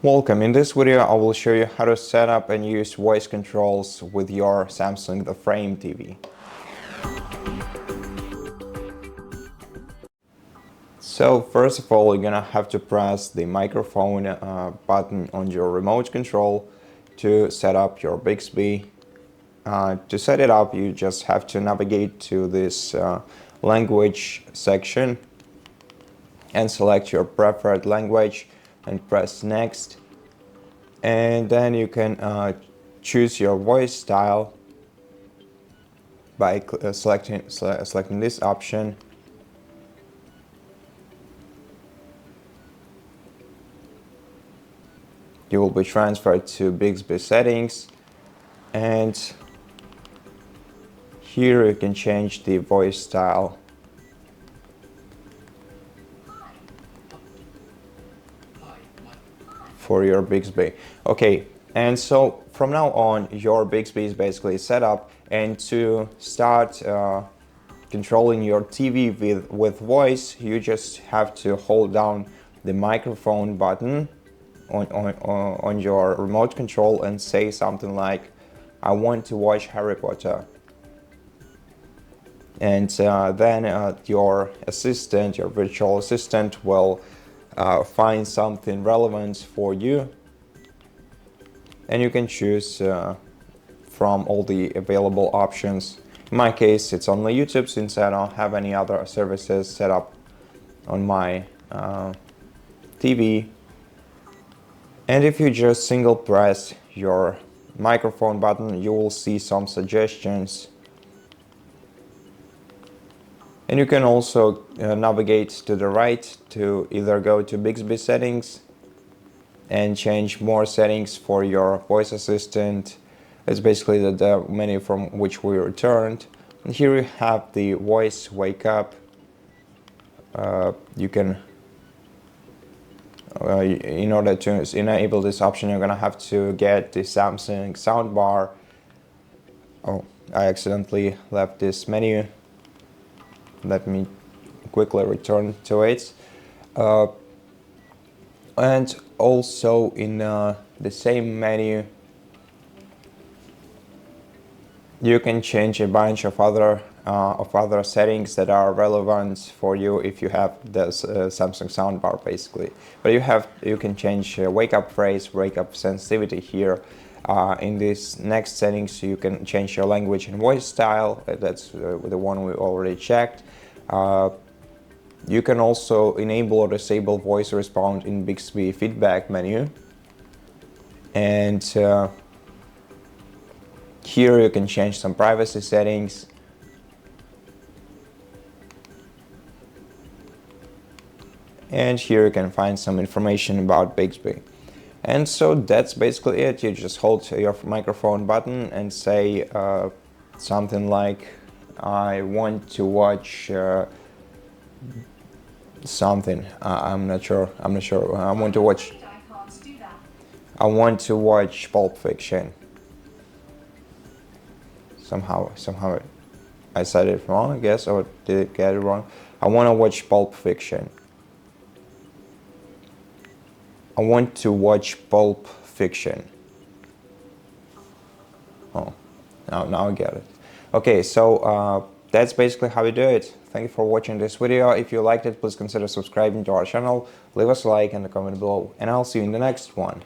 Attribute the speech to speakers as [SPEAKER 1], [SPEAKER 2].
[SPEAKER 1] Welcome. In this video I will show you how to set up and use voice controls with your Samsung The Frame TV. So first of all, you're gonna have to press the microphone button on your remote control to set up your Bixby. To set it up, you just have to navigate to this language section and select your preferred language and press next, and then you can choose your voice style by selecting this option. You will be transferred to Bixby settings, and here you can change the voice style. For your Bixby. Okay, and so from now on your Bixby is basically set up, and to start controlling your TV with voice, you just have to hold down the microphone button on your remote control and say something like, "I want to watch Harry Potter." And then your assistant, your virtual assistant, will find something relevant for you, and you can choose from all the available options. In my case, it's only YouTube, since I don't have any other services set up on my TV. And if you just single press your microphone button, you will see some suggestions. And you can also navigate to the right to either go to Bixby settings and change more settings for your voice assistant. It's basically the menu from which we returned. And here you have the voice wake up. You can, in order to enable this option, you're gonna have to get the Samsung soundbar. Oh, I accidentally left this menu. Let me quickly return to it. And also in the same menu, you can change a bunch of other settings that are relevant for you if you have the Samsung soundbar, basically. But you can change wake up phrase, wake up sensitivity here. In this next settings, you can change your language and voice style. That's the one we already checked. You can also enable or disable voice response in Bixby feedback menu. And here you can change some privacy settings. And here you can find some information about Bixby. And so that's basically it. You just hold your microphone button and say something like, "I want to watch something." I'm not sure. I want to watch Pulp Fiction. Somehow I said it wrong, I guess, or did I get it wrong? I want to watch Pulp Fiction. I want to watch Pulp Fiction. Oh, now I get it. Okay, so that's basically how we do it. Thank you for watching this video. If you liked it, please consider subscribing to our channel, leave us a like and a comment below, and I'll see you in the next one.